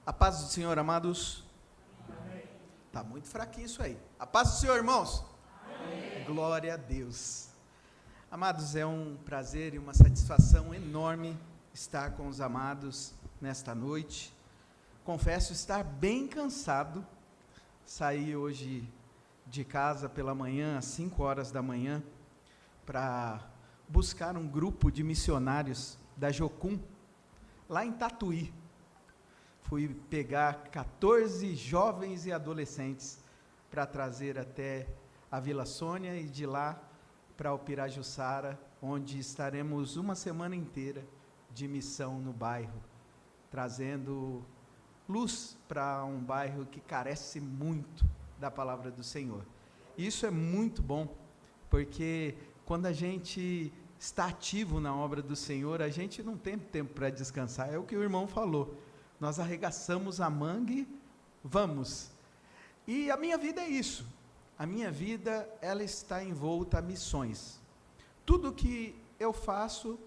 A paz do Senhor, amados. Está muito fraquinho isso aí. A paz do Senhor, irmãos. Amém. Glória a Deus. Amados, é um prazer e uma satisfação enorme estar com os amados nesta noite. Confesso estar bem cansado. Saí hoje de casa pela manhã, às 5 horas da manhã, para buscar um grupo de missionários da Jocum, lá em Tatuí. Fui pegar 14 jovens e adolescentes para trazer até a Vila Sônia e de lá para o Pirajussara, onde estaremos uma semana inteira de missão no bairro, trazendo luz para um bairro que carece muito da palavra do Senhor. Isso é muito bom, porque quando a gente está ativo na obra do Senhor, a gente não tem tempo para descansar, é o que o irmão falou. Nós arregaçamos a manga e vamos. E a minha vida é isso. A minha vida, ela está envolta a missões. Tudo que eu faço,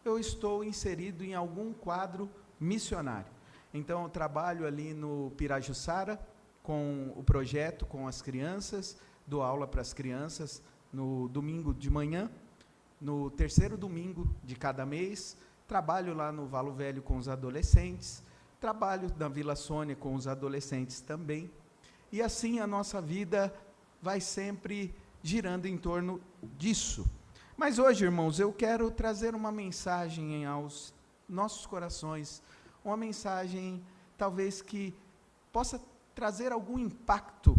eu estou inserido em algum quadro missionário. Então, eu trabalho ali no Pirajussara, com o projeto, com as crianças, dou aula para as crianças no domingo de manhã, no terceiro domingo de cada mês, trabalho lá no Valo Velho com os adolescentes, trabalho na Vila Sônia com os adolescentes também, e assim a nossa vida vai sempre girando em torno disso. Mas hoje, irmãos, eu quero trazer uma mensagem aos nossos corações, uma mensagem talvez que possa trazer algum impacto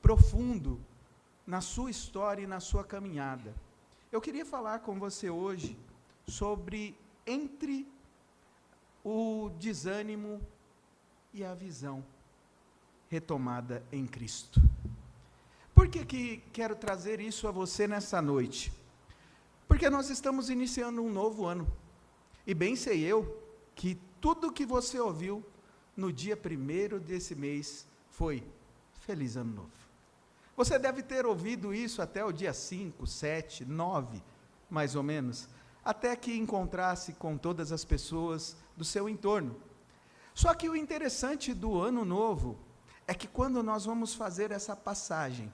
profundo na sua história e na sua caminhada. Eu queria falar com você hoje sobre entre o desânimo e a visão retomada em Cristo. Por que quero trazer isso a você nessa noite? Porque nós estamos iniciando um novo ano, e bem sei eu que tudo que você ouviu no dia 1º desse mês foi Feliz Ano Novo. Você deve ter ouvido isso até o dia 5, 7, 9, mais ou menos, até que encontrasse com todas as pessoas do seu entorno. Só que o interessante do Ano Novo é que quando nós vamos fazer essa passagem,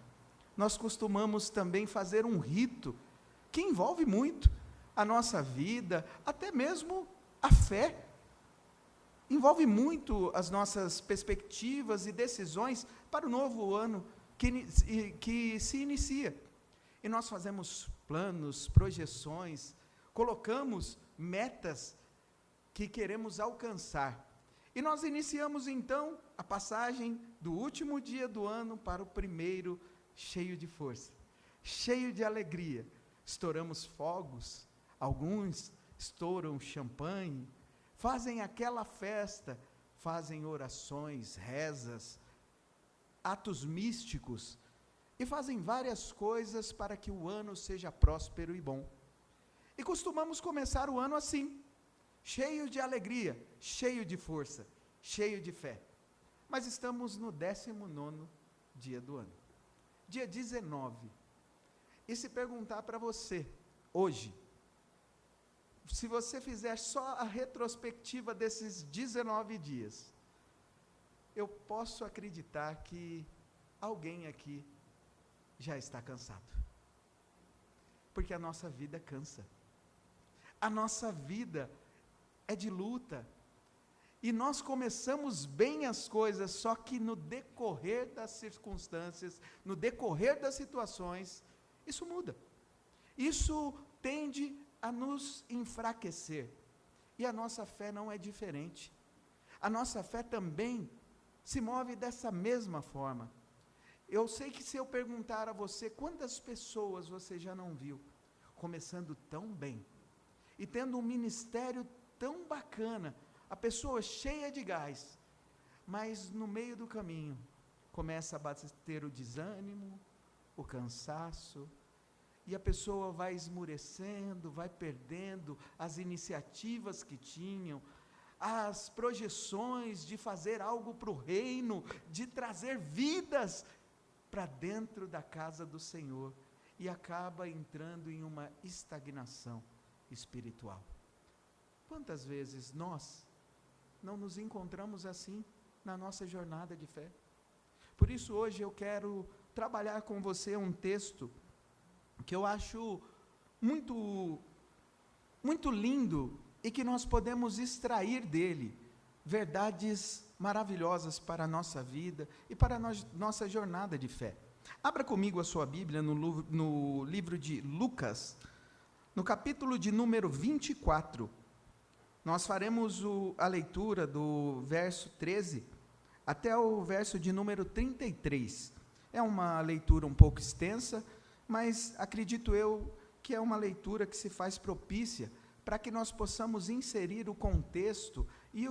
nós costumamos também fazer um rito que envolve muito a nossa vida, até mesmo a fé. Envolve muito as nossas perspectivas e decisões para o novo ano que se inicia. E nós fazemos planos, projeções, colocamos metas que queremos alcançar. E nós iniciamos então a passagem do último dia do ano para o primeiro, cheio de força, cheio de alegria. Estouramos fogos, alguns estouram champanhe, fazem aquela festa, fazem orações, rezas, atos místicos, e fazem várias coisas para que o ano seja próspero e bom. E costumamos começar o ano assim, cheio de alegria, cheio de força, cheio de fé. Mas estamos no 19º dia do ano, dia 19. E se perguntar para você, hoje, se você fizer só a retrospectiva desses 19 dias, eu posso acreditar que alguém aqui já está cansado. Porque a nossa vida cansa. A nossa vida é de luta, e nós começamos bem as coisas, só que no decorrer das circunstâncias, no decorrer das situações, isso muda, isso tende a nos enfraquecer, e a nossa fé não é diferente, a nossa fé também se move dessa mesma forma. Eu sei que se eu perguntar a você, quantas pessoas você já não viu, começando tão bem, e tendo um ministério tão bacana, a pessoa cheia de gás, mas no meio do caminho, começa a bater o desânimo, o cansaço, e a pessoa vai esmurecendo, vai perdendo as iniciativas que tinham, as projeções de fazer algo para o reino, de trazer vidas para dentro da casa do Senhor, e acaba entrando em uma estagnação espiritual. Quantas vezes nós não nos encontramos assim na nossa jornada de fé. Por isso, hoje eu quero trabalhar com você um texto que eu acho muito, muito lindo e que nós podemos extrair dele verdades maravilhosas para a nossa vida e para a nossa jornada de fé. Abra comigo a sua Bíblia no livro de Lucas, no capítulo de número 24. Nós faremos a leitura do verso 13 até o verso de número 33. É uma leitura um pouco extensa, mas acredito eu que é uma leitura que se faz propícia para que nós possamos inserir o contexto e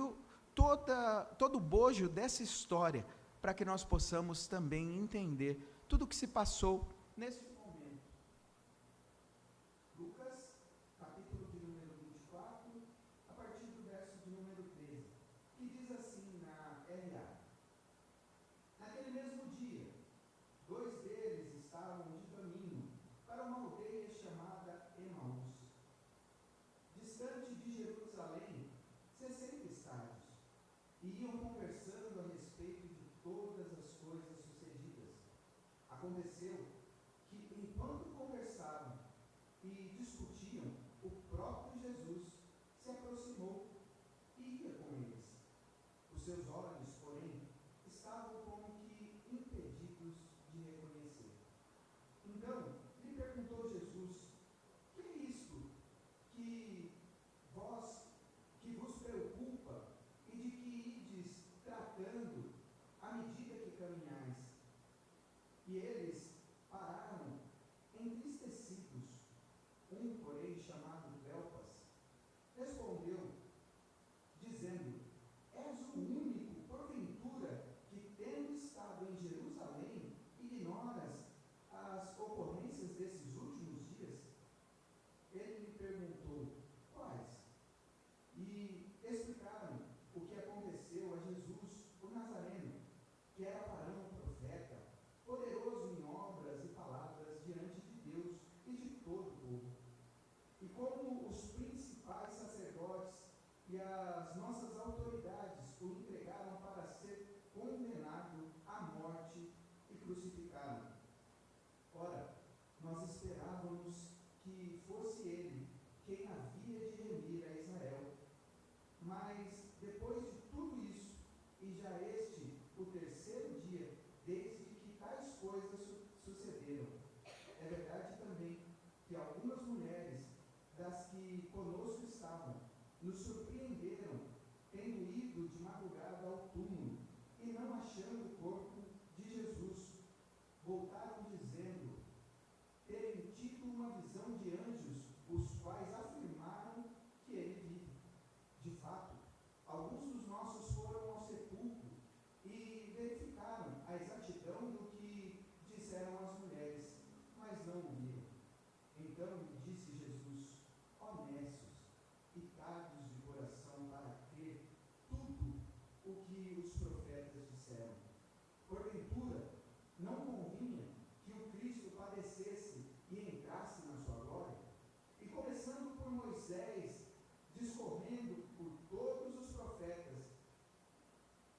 todo o bojo dessa história, para que nós possamos também entender tudo o que se passou nesse momento. Lucas, capítulo de número 24, a partir do verso de número 13, que diz assim na RA: Naquele mesmo dia, 2 deles estavam de caminho para uma aldeia chamada Emaús, distante de Jerusalém, 60 estádios, e iam conversando a respeito de todas as coisas sucedidas. Aconteceu que, enquanto conversavam e discutiam, o próprio Jesus se aproximou e ia com eles. Os seus olhos, porém, estavam como que impedidos de reconhecer. Então, lhe perguntou Jesus: que é isto que vos preocupa e de que ides tratando à medida que caminhais? E eles pararam entristecidos. Um, porém, chamado Cleopas, respondeu, dizendo: És o único, porventura, que, tendo estado em Jerusalém, ignoras as ocorrências desses últimos dias? Ele lhe perguntou: quais? E explicaram o que aconteceu a Jesus, o Nazareno, que era varão profeta, poderoso em obras e palavras diante de Deus e de todo o povo. E como os principais sacerdotes e as nossas autoridades o entregaram para ser condenado à morte e crucificaram. Ora, nós esperávamos que fosse ele quem havia de remir a Israel. Mas, depois de tudo isso, e já este o terceiro dia, desde que tais coisas sucederam, é verdade também que algumas mulheres, das que conosco estavam, nos surpreenderam, tendo ido de madrugada ao túmulo, e não achando o corpo de Jesus, voltaram dizendo terem tido uma visão de anjos, os quais afirmaram que ele vive. De fato, alguns dos nossos foram ao sepulcro e verificaram a exatidão do que disseram as mulheres, mas não o viram. Então lhe disse Jesus: honestos e tardos de coração para crer tudo o que os profetas disseram. Porventura, não convinha que o Cristo padecesse e entrasse na sua glória? E começando por Moisés, discorrendo por todos os profetas,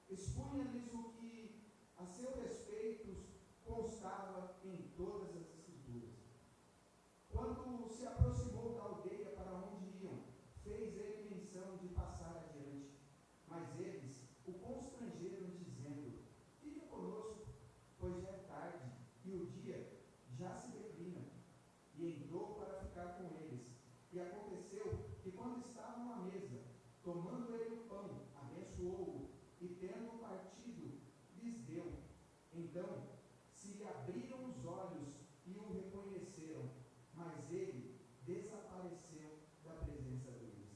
expunha-lhes o que a seu respeito constava em todas as Escrituras. Quando se aproximou da aldeia para onde iam, fez ele menção de passar adiante. Mas eles o constrangeram, dizendo: fica conosco, pois já é tarde e o dia já se declina. E entrou para ficar com eles. E aconteceu que, quando estavam à mesa, tomando ele o pão, abençoou-o, e tendo partido, lhes deu. Então se lhe abriram os olhos e o reconheceram, mas ele desapareceu da presença deles.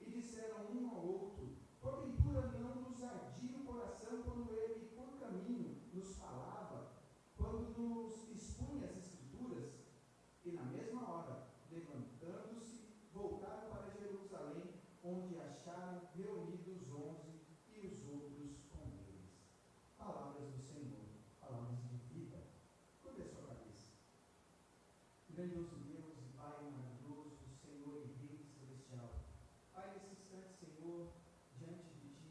E disseram um ao outro: porventura não nos ardia o coração quando ele por caminho nos falava, quando nos expunha as Escrituras? E na mesma hora, levantando-se, voltaram para Jerusalém, onde acharam reunidos 11 e os outros com eles. Palavras do Senhor, palavras de vida. Curva a sua cabeça. Grandioso Deus e Pai maravilhoso, Senhor e Rei celestial. Pai, nesse instante, Senhor, diante de Ti,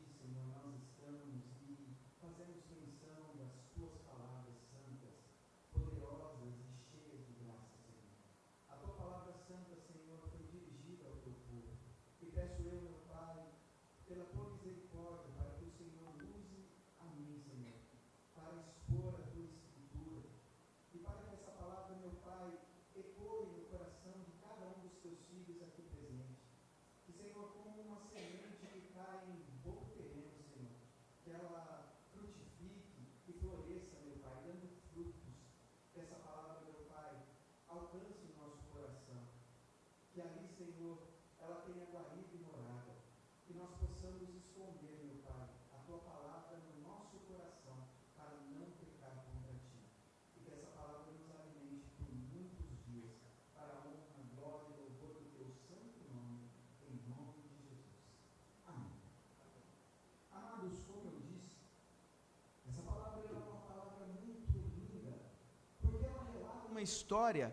história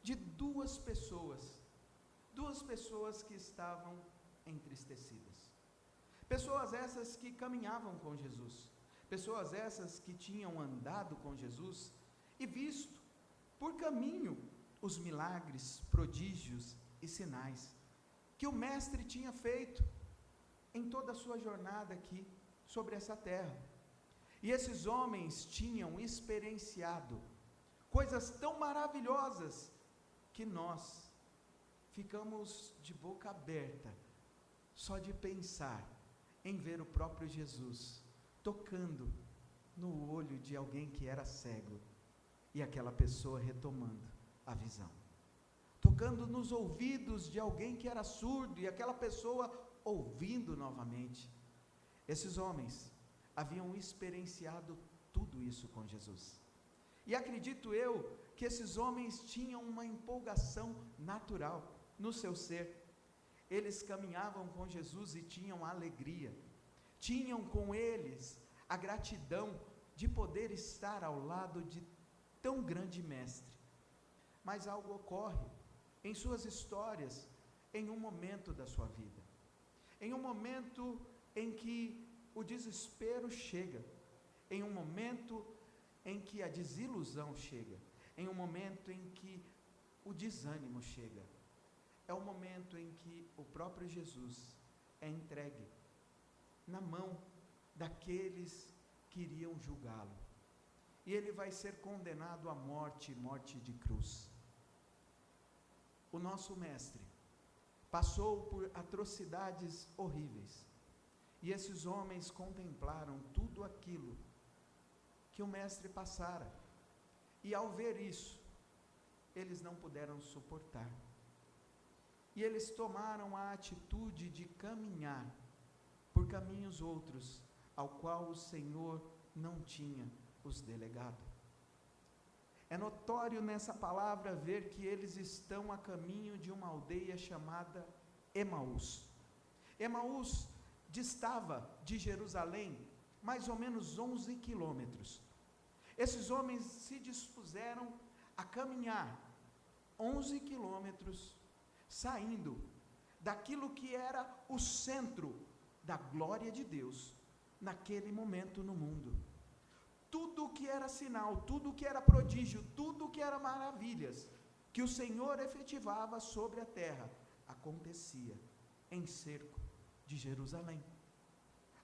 de duas pessoas que estavam entristecidas. Pessoas essas que caminhavam com Jesus, pessoas essas que tinham andado com Jesus e visto por caminho os milagres, prodígios e sinais que o Mestre tinha feito em toda a sua jornada aqui sobre essa terra. E esses homens tinham experienciado coisas tão maravilhosas que nós ficamos de boca aberta só de pensar em ver o próprio Jesus tocando no olho de alguém que era cego e aquela pessoa retomando a visão, tocando nos ouvidos de alguém que era surdo e aquela pessoa ouvindo novamente. Esses homens haviam experienciado tudo isso com Jesus, e acredito eu que esses homens tinham uma empolgação natural no seu ser. Eles caminhavam com Jesus e tinham alegria, tinham com eles a gratidão de poder estar ao lado de tão grande mestre. Mas algo ocorre em suas histórias, em um momento da sua vida, em um momento em que o desespero chega, em um momento em que a desilusão chega, em um momento em que o desânimo chega. É o momento em que o próprio Jesus é entregue na mão daqueles que iriam julgá-lo, e ele vai ser condenado à morte, morte de cruz. O nosso mestre passou por atrocidades horríveis, e esses homens contemplaram tudo aquilo que o mestre passara, e ao ver isso, eles não puderam suportar, e eles tomaram a atitude de caminhar por caminhos outros, ao qual o Senhor não tinha os delegado. É notório nessa palavra ver que eles estão a caminho de uma aldeia chamada Emaús. Emaús distava de Jerusalém mais ou menos 11 quilômetros. Esses homens se dispuseram a caminhar 11 quilômetros, saindo daquilo que era o centro da glória de Deus naquele momento no mundo. Tudo que era sinal, tudo que era prodígio, tudo que era maravilhas que o Senhor efetivava sobre a terra, acontecia em cerco de Jerusalém,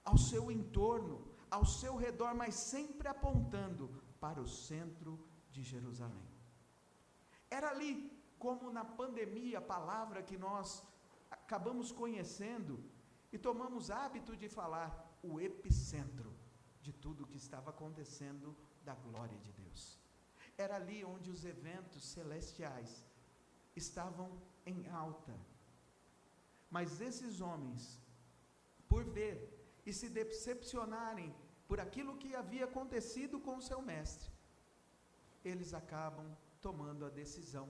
ao seu entorno, ao seu redor, mas sempre apontando para o centro de Jerusalém. Era ali, como na pandemia, a palavra que nós acabamos conhecendo e tomamos hábito de falar, o epicentro de tudo o que estava acontecendo da glória de Deus. Era ali onde os eventos celestiais estavam em alta. Mas esses homens, por ver e se decepcionarem por aquilo que havia acontecido com o seu mestre, eles acabam tomando a decisão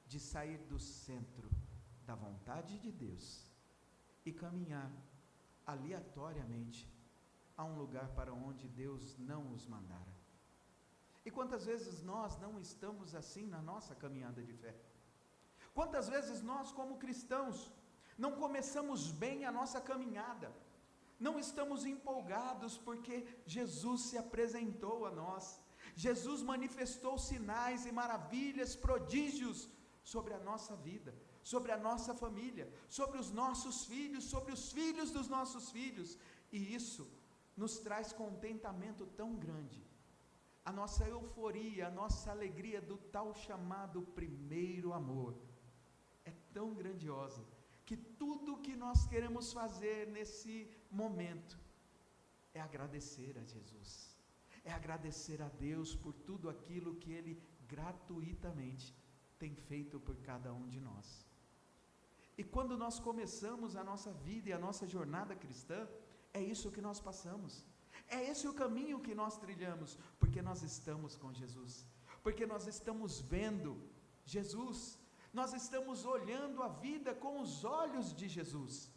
de sair do centro da vontade de Deus e caminhar aleatoriamente a um lugar para onde Deus não os mandara. E quantas vezes nós não estamos assim na nossa caminhada de fé? Quantas vezes nós, como cristãos, não começamos bem a nossa caminhada, não estamos empolgados porque Jesus se apresentou a nós, Jesus manifestou sinais e maravilhas, prodígios sobre a nossa vida, sobre a nossa família, sobre os nossos filhos, sobre os filhos dos nossos filhos, e isso nos traz contentamento tão grande. A nossa euforia, a nossa alegria do tal chamado primeiro amor é tão grandiosa, que tudo que nós queremos fazer nesse momento é agradecer a Jesus, é agradecer a Deus por tudo aquilo que Ele gratuitamente tem feito por cada um de nós. E quando nós começamos a nossa vida e a nossa jornada cristã, é isso que nós passamos, é esse o caminho que nós trilhamos, porque nós estamos com Jesus, porque nós estamos vendo Jesus, nós estamos olhando a vida com os olhos de Jesus.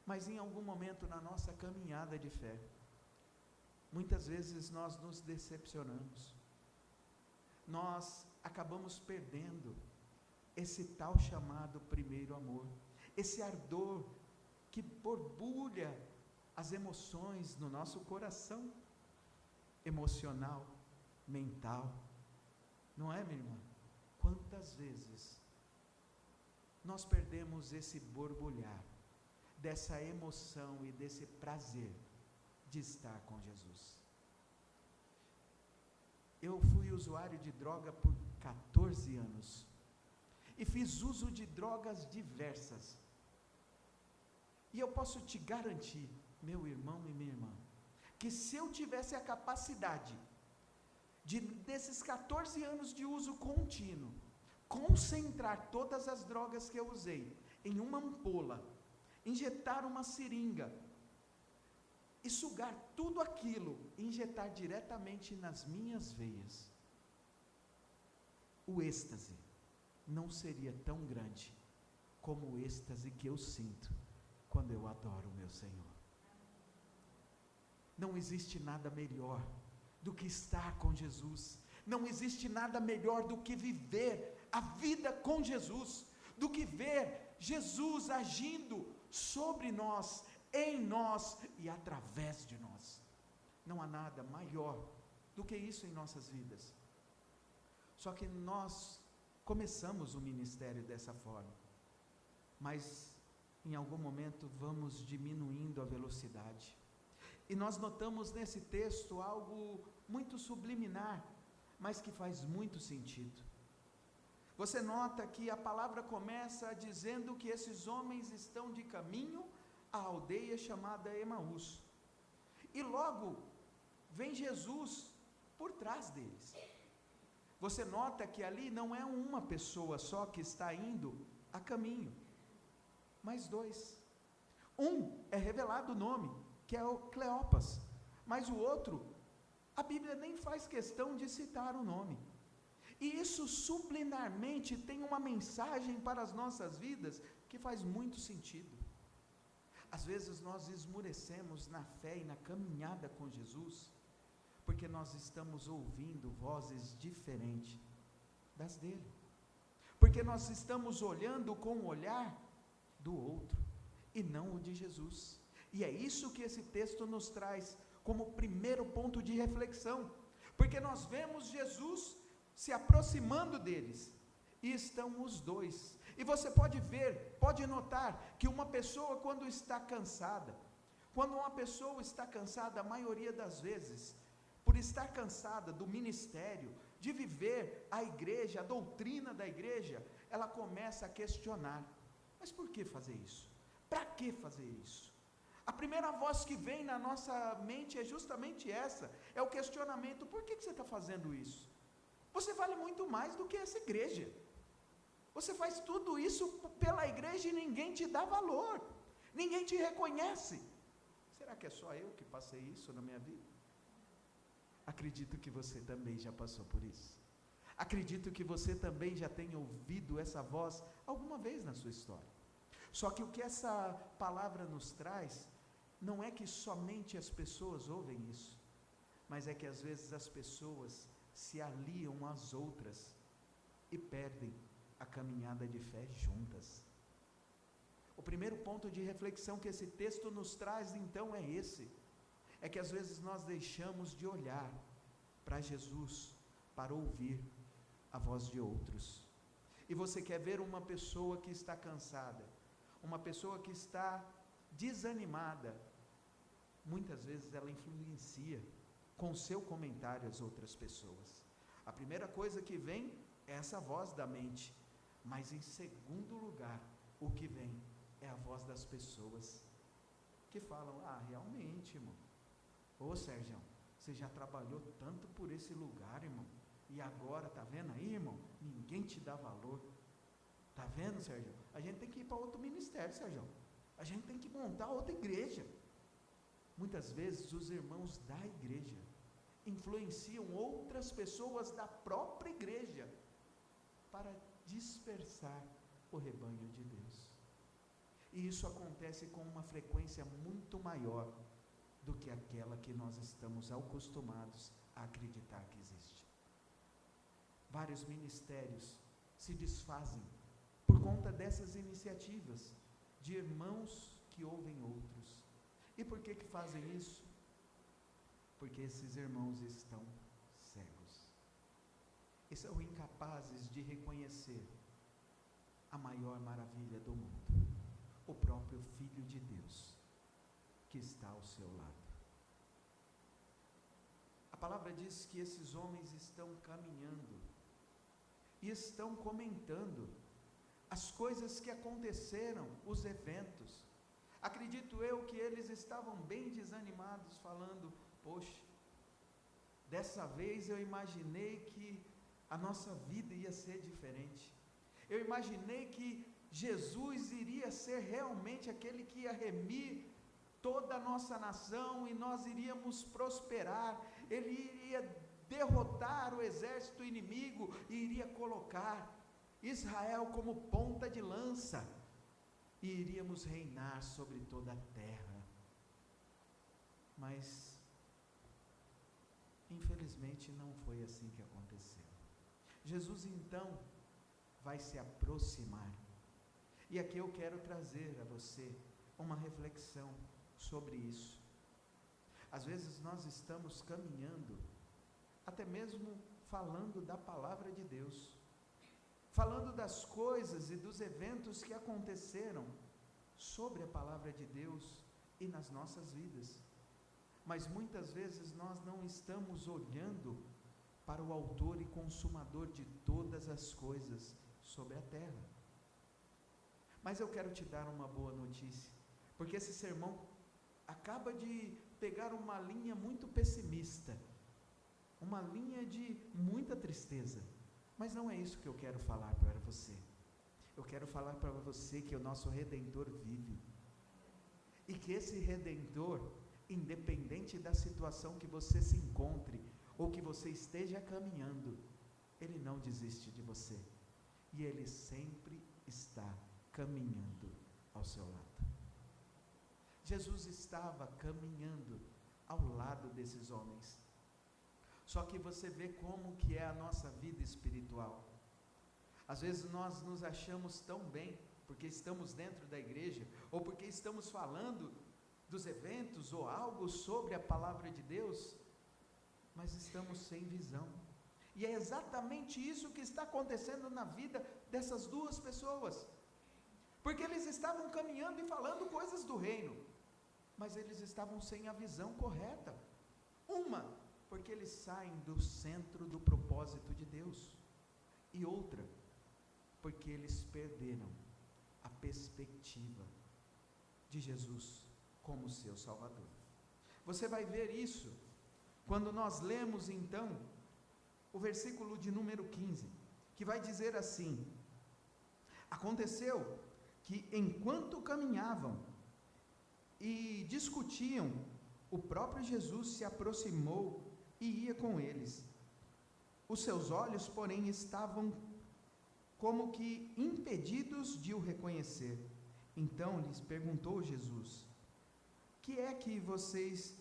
Mas em algum momento na nossa caminhada de fé, muitas vezes nós nos decepcionamos, nós acabamos perdendo esse tal chamado primeiro amor, esse ardor que borbulha as emoções no nosso coração, emocional, mental, não é, minha irmã? Quantas vezes nós perdemos esse borbulhar, dessa emoção e desse prazer de estar com Jesus? Eu fui usuário de droga por 14 anos, e fiz uso de drogas diversas, e eu posso te garantir, meu irmão e minha irmã, que se eu tivesse a capacidade desses 14 anos de uso contínuo, concentrar todas as drogas que eu usei em uma ampola, injetar uma seringa, e sugar tudo aquilo, injetar diretamente nas minhas veias, o êxtase não seria tão grande como o êxtase que eu sinto quando eu adoro o meu Senhor. Não existe nada melhor do que estar com Jesus, não existe nada melhor do que viver a vida com Jesus, do que ver Jesus agindo sobre nós, em nós e através de nós. Não há nada maior do que isso em nossas vidas. Só que nós começamos o ministério dessa forma, mas em algum momento vamos diminuindo a velocidade, e nós notamos nesse texto algo muito subliminar, mas que faz muito sentido. Você nota que a palavra começa dizendo que esses homens estão de caminho à aldeia chamada Emaús, e logo vem Jesus por trás deles. Você nota que ali não é uma pessoa só que está indo a caminho, mas dois. Um é revelado o nome, que é o Cleopas, mas o outro, a Bíblia nem faz questão de citar o nome. E isso subliminarmente tem uma mensagem para as nossas vidas que faz muito sentido. Às vezes nós esmurecemos na fé e na caminhada com Jesus, porque nós estamos ouvindo vozes diferentes das dele, porque nós estamos olhando com o olhar do outro, e não o de Jesus. E é isso que esse texto nos traz como primeiro ponto de reflexão, porque nós vemos Jesus se aproximando deles, e estão os dois, e você pode ver, pode notar, que uma pessoa quando está cansada, a maioria das vezes, por estar cansada do ministério, de viver a igreja, a doutrina da igreja, ela começa a questionar, mas por que fazer isso? Para que fazer isso? A primeira voz que vem na nossa mente é justamente essa, é o questionamento, por que você está fazendo isso? Você vale muito mais do que essa igreja, você faz tudo isso pela igreja e ninguém te dá valor, ninguém te reconhece. Será que é só eu que passei isso na minha vida? Acredito que você também já passou por isso, acredito que você também já tenha ouvido essa voz alguma vez na sua história. Só que o que essa palavra nos traz, não é que somente as pessoas ouvem isso, mas é que às vezes as pessoas se aliam às outras e perdem a caminhada de fé juntas. O primeiro ponto de reflexão que esse texto nos traz então é esse, é que às vezes nós deixamos de olhar para Jesus, para ouvir a voz de outros. E você quer ver uma pessoa que está cansada, uma pessoa que está desanimada, muitas vezes ela influencia com seu comentário as outras pessoas. A primeira coisa que vem é essa voz da mente, mas em segundo lugar, o que vem é a voz das pessoas, que falam, realmente, irmão, ô Sérgio, você já trabalhou tanto por esse lugar, irmão, e agora, tá vendo aí, irmão, ninguém te dá valor, tá vendo, Sérgio, a gente tem que ir para outro ministério, Sérgio, a gente tem que montar outra igreja. Muitas vezes os irmãos da igreja influenciam outras pessoas da própria igreja para dispersar o rebanho de Deus, e isso acontece com uma frequência muito maior do que aquela que nós estamos acostumados a acreditar que existe. Vários ministérios se desfazem por conta dessas iniciativas de irmãos que ouvem outros. E por que fazem isso? Porque esses irmãos estão cegos. E são incapazes de reconhecer a maior maravilha do mundo, o próprio Filho de Deus, que está ao seu lado. A palavra diz que esses homens estão caminhando e estão comentando as coisas que aconteceram, os eventos. Acredito eu que eles estavam bem desanimados, falando: poxa, dessa vez eu imaginei que a nossa vida ia ser diferente. Eu imaginei que Jesus iria ser realmente aquele que ia remir toda a nossa nação e nós iríamos prosperar. Ele iria derrotar o exército inimigo e iria colocar Israel como ponta de lança e iríamos reinar sobre toda a terra. Mas infelizmente não foi assim que aconteceu. Jesus então vai se aproximar, e aqui eu quero trazer a você uma reflexão sobre isso. Às vezes nós estamos caminhando, até mesmo falando da palavra de Deus, falando das coisas e dos eventos que aconteceram sobre a palavra de Deus e nas nossas vidas, mas muitas vezes nós não estamos olhando para o autor e consumador de todas as coisas sobre a terra. Mas eu quero te dar uma boa notícia, porque esse sermão acaba de pegar uma linha muito pessimista, uma linha de muita tristeza, mas não é isso que eu quero falar para você. Eu quero falar para você que o nosso Redentor vive, e que esse Redentor, independente da situação que você se encontre, ou que você esteja caminhando, Ele não desiste de você, e Ele sempre está caminhando ao seu lado. Jesus estava caminhando ao lado desses homens. Só que você vê como que é a nossa vida espiritual. Às vezes nós nos achamos tão bem, porque estamos dentro da igreja, ou porque estamos falando dos eventos, ou algo sobre a palavra de Deus, mas estamos sem visão. E é exatamente isso que está acontecendo na vida dessas duas pessoas, porque eles estavam caminhando e falando coisas do reino, mas eles estavam sem a visão correta. Uma, porque eles saem do centro do propósito de Deus, e outra, porque eles perderam a perspectiva de Jesus como seu Salvador. Você vai ver isso quando nós lemos então o versículo de número 15, que vai dizer assim: aconteceu que enquanto caminhavam e discutiam, o próprio Jesus se aproximou e ia com eles. Os seus olhos, porém, estavam como que impedidos de o reconhecer. Então lhes perguntou Jesus: que é que vocês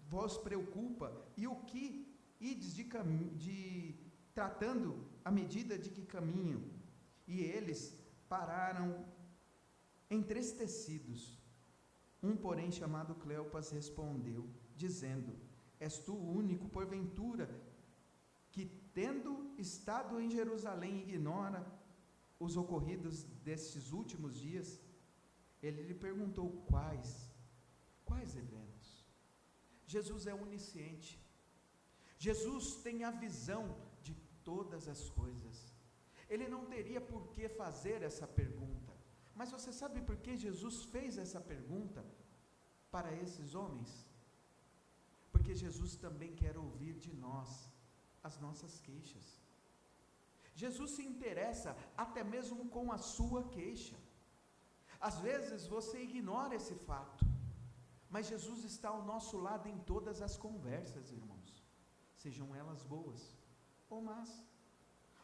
vos preocupa, e o que ides de tratando à medida de que caminham? E eles pararam entristecidos. Um, porém, chamado Cleopas, respondeu, dizendo: és tu o único, porventura, que, tendo estado em Jerusalém, ignora os ocorridos destes últimos dias? Ele lhe perguntou: quais eventos? Jesus é onisciente. Jesus tem a visão de todas as coisas. Ele não teria por que fazer essa pergunta. Mas você sabe por que Jesus fez essa pergunta para esses homens? Porque Jesus também quer ouvir de nós as nossas queixas. Jesus se interessa até mesmo com a sua queixa. Às vezes você ignora esse fato, mas Jesus está ao nosso lado em todas as conversas, irmãos, sejam elas boas ou más.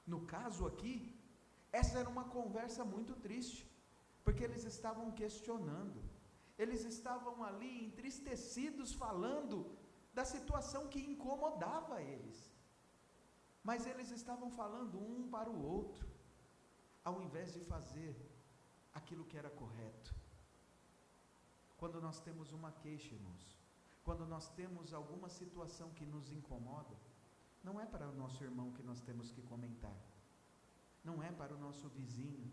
No caso aqui, essa era uma conversa muito triste, porque eles estavam questionando, eles estavam ali entristecidos, falando da situação que incomodava eles. mas eles estavam falando um para o outro, ao invés de fazer aquilo que era correto. Quando nós temos uma queixa, irmãos, quando nós temos alguma situação que nos incomoda, não é para o nosso irmão que nós temos que comentar, não é para o nosso vizinho,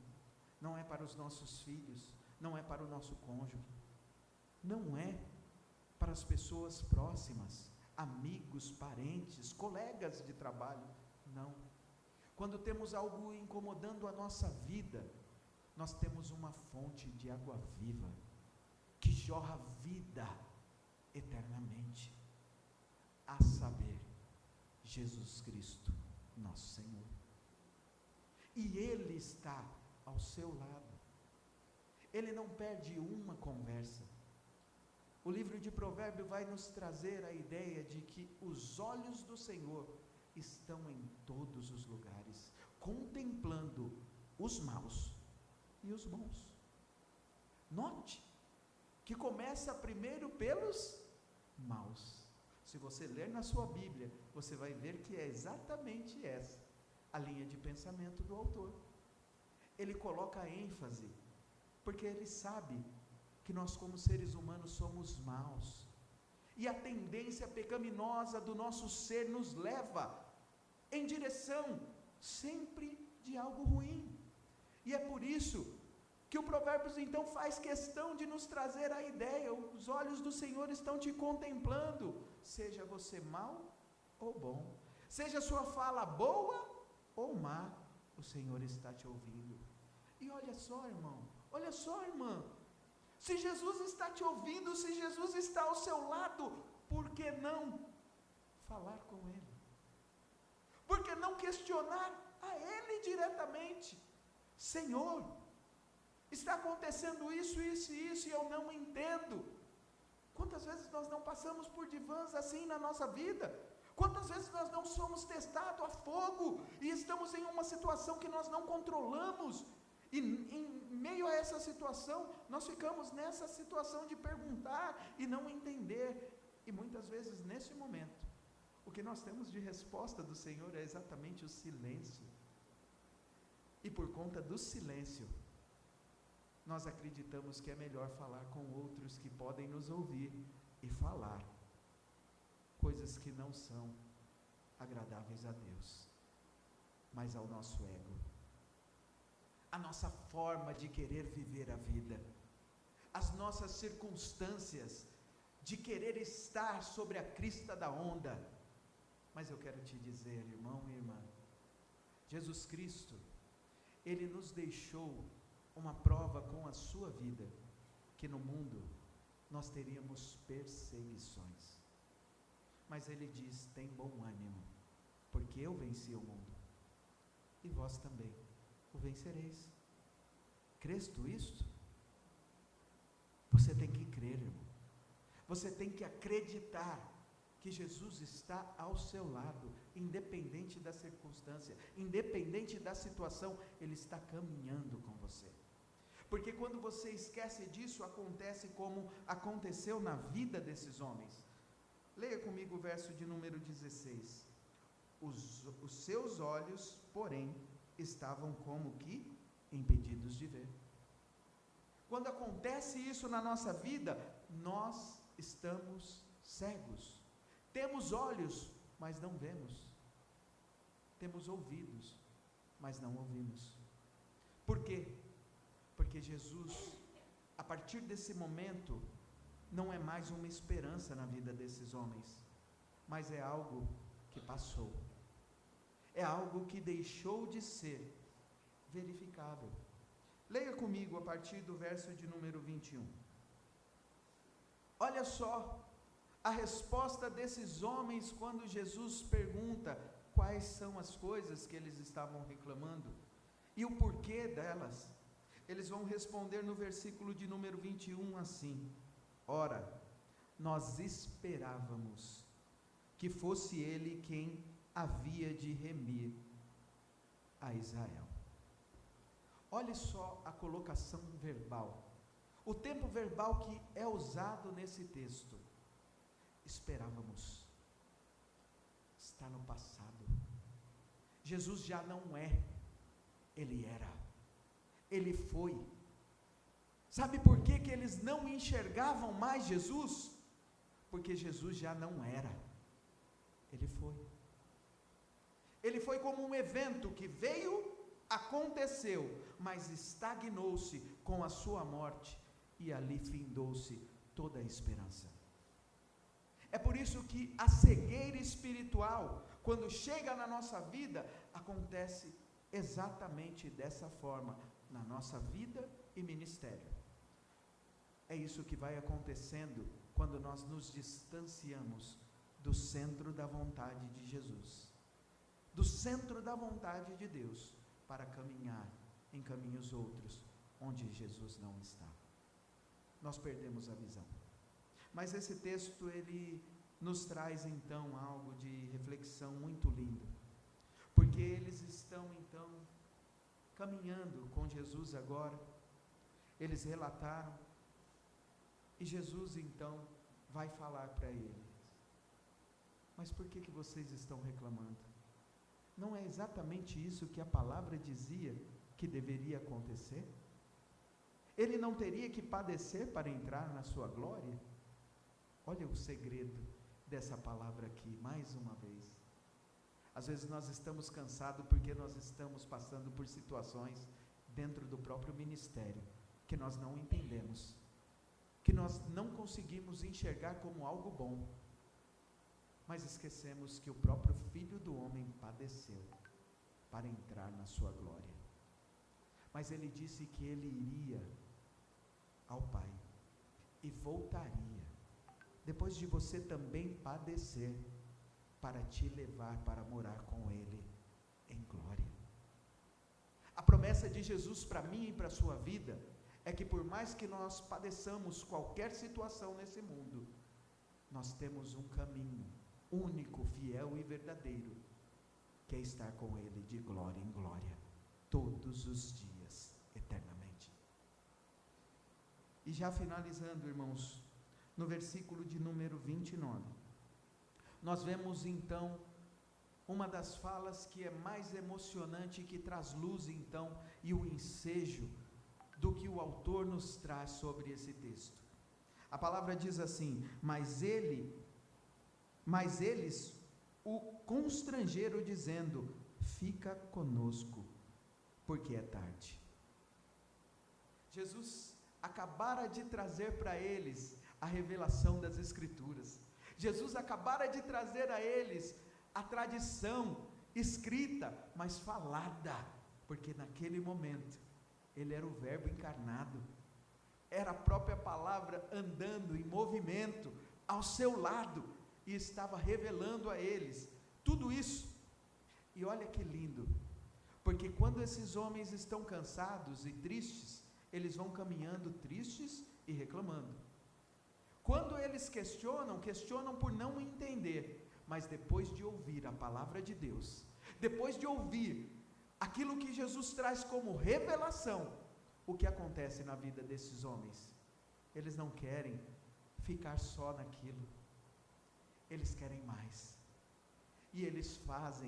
não é para os nossos filhos, não é para o nosso cônjuge, não é para as pessoas próximas, amigos, parentes, colegas de trabalho, não. Quando temos algo incomodando a nossa vida, nós temos uma fonte de água viva, que jorra vida eternamente, a saber, Jesus Cristo, nosso Senhor. E Ele está ao seu lado, Ele não perde uma conversa. O livro de Provérbios vai nos trazer a ideia de que os olhos do Senhor estão em todos os lugares, contemplando os maus e os bons. Note que começa primeiro pelos maus. Se você ler na sua Bíblia, você vai ver que é exatamente essa a linha de pensamento do autor. Ele coloca ênfase, porque ele sabe que nós como seres humanos somos maus, e a tendência pecaminosa do nosso ser nos leva em direção sempre de algo ruim, e é por isso que o Provérbios então faz questão de nos trazer a ideia, os olhos do Senhor estão te contemplando, seja você mau ou bom, seja sua fala boa ou má, o Senhor está te ouvindo. E olha só, irmão, olha só, irmã, se Jesus está te ouvindo, se Jesus está ao seu lado, por que não falar com Ele? Por que não questionar a Ele diretamente? Senhor, está acontecendo isso, isso e isso, e eu não entendo. Quantas vezes nós não passamos por divãs assim na nossa vida? Quantas vezes nós não somos testados a fogo, e estamos em uma situação que nós não controlamos, e em meio a essa situação, nós ficamos nessa situação de perguntar e não entender, e muitas vezes nesse momento, o que nós temos de resposta do Senhor é exatamente o silêncio, e por conta do silêncio, nós acreditamos que é melhor falar com outros que podem nos ouvir, e falar coisas que não são agradáveis a Deus, mas ao nosso ego, a nossa forma de querer viver a vida, as nossas circunstâncias de querer estar sobre a crista da onda. Mas eu quero te dizer, irmão e irmã, Jesus Cristo, Ele nos deixou uma prova com a sua vida, que no mundo nós teríamos perseguições, mas Ele diz, tem bom ânimo, porque eu venci o mundo, e vós também o vencereis. Crês tu isto? Você tem que crer, irmão, você tem que acreditar que Jesus está ao seu lado, independente da circunstância, independente da situação, Ele está caminhando com você, porque quando você esquece disso, acontece como aconteceu na vida desses homens. Leia comigo o verso de número 16, os seus olhos, porém, estavam como que impedidos de ver. Quando acontece isso na nossa vida, nós estamos cegos, temos olhos, mas não vemos, temos ouvidos, mas não ouvimos. Por quê? Porque Jesus, a partir desse momento, não é mais uma esperança na vida desses homens, mas é algo que passou, é algo que deixou de ser verificável. Leia comigo a partir do verso de número 21. Olha só a resposta desses homens quando Jesus pergunta quais são as coisas que eles estavam reclamando e o porquê delas. Eles vão responder no versículo de número 21 assim: ora, nós esperávamos que fosse Ele quem havia de remir a Israel. Olhe só a colocação verbal, o tempo verbal que é usado nesse texto. Esperávamos, está no passado, Jesus já não é, ele era, ele foi. Sabe por que eles não enxergavam mais Jesus? Porque Jesus já não era, ele foi. Ele foi como um evento que veio, aconteceu, mas estagnou-se com a sua morte, e ali findou-se toda a esperança. É por isso que a cegueira espiritual, quando chega na nossa vida, acontece exatamente dessa forma, na nossa vida e ministério. É isso que vai acontecendo quando nós nos distanciamos do centro da vontade de Jesus, do centro da vontade de Deus, para caminhar em caminhos outros, onde Jesus não está. Nós perdemos a visão. Mas esse texto, ele nos traz então algo de reflexão muito lindo, porque eles estão então caminhando com Jesus agora, eles relataram, e Jesus então vai falar para eles: mas por que vocês estão reclamando? Não é exatamente isso que a palavra dizia que deveria acontecer? Ele não teria que padecer para entrar na sua glória? Olha o segredo dessa palavra aqui, mais uma vez. Às vezes nós estamos cansados porque nós estamos passando por situações dentro do próprio ministério que nós não entendemos, que nós não conseguimos enxergar como algo bom, mas esquecemos que o próprio Filho do Homem padeceu para entrar na sua glória. Mas ele disse que ele iria ao Pai e voltaria, depois de você também padecer, para te levar para morar com ele em glória. A promessa de Jesus para mim e para a sua vida é que, por mais que nós padeçamos qualquer situação nesse mundo, nós temos um caminho único, fiel e verdadeiro, que é estar com ele de glória em glória, todos os dias, eternamente. E já finalizando, irmãos, no versículo de número 29, nós vemos então uma das falas que é mais emocionante, que traz luz então e o ensejo do que o autor nos traz sobre esse texto. A palavra diz assim: mas eles o constrangeram dizendo: fica conosco, porque é tarde. Jesus acabara de trazer para eles a revelação das Escrituras. Jesus acabara de trazer a eles a tradição escrita, mas falada, porque naquele momento ele era o Verbo encarnado, era a própria palavra andando em movimento ao seu lado, e estava revelando a eles tudo isso. E olha que lindo, porque quando esses homens estão cansados e tristes, eles vão caminhando tristes e reclamando. Quando eles questionam por não entender, mas depois de ouvir a palavra de Deus, depois de ouvir aquilo que Jesus traz como revelação, o que acontece na vida desses homens? Eles não querem ficar só naquilo, eles querem mais, e eles fazem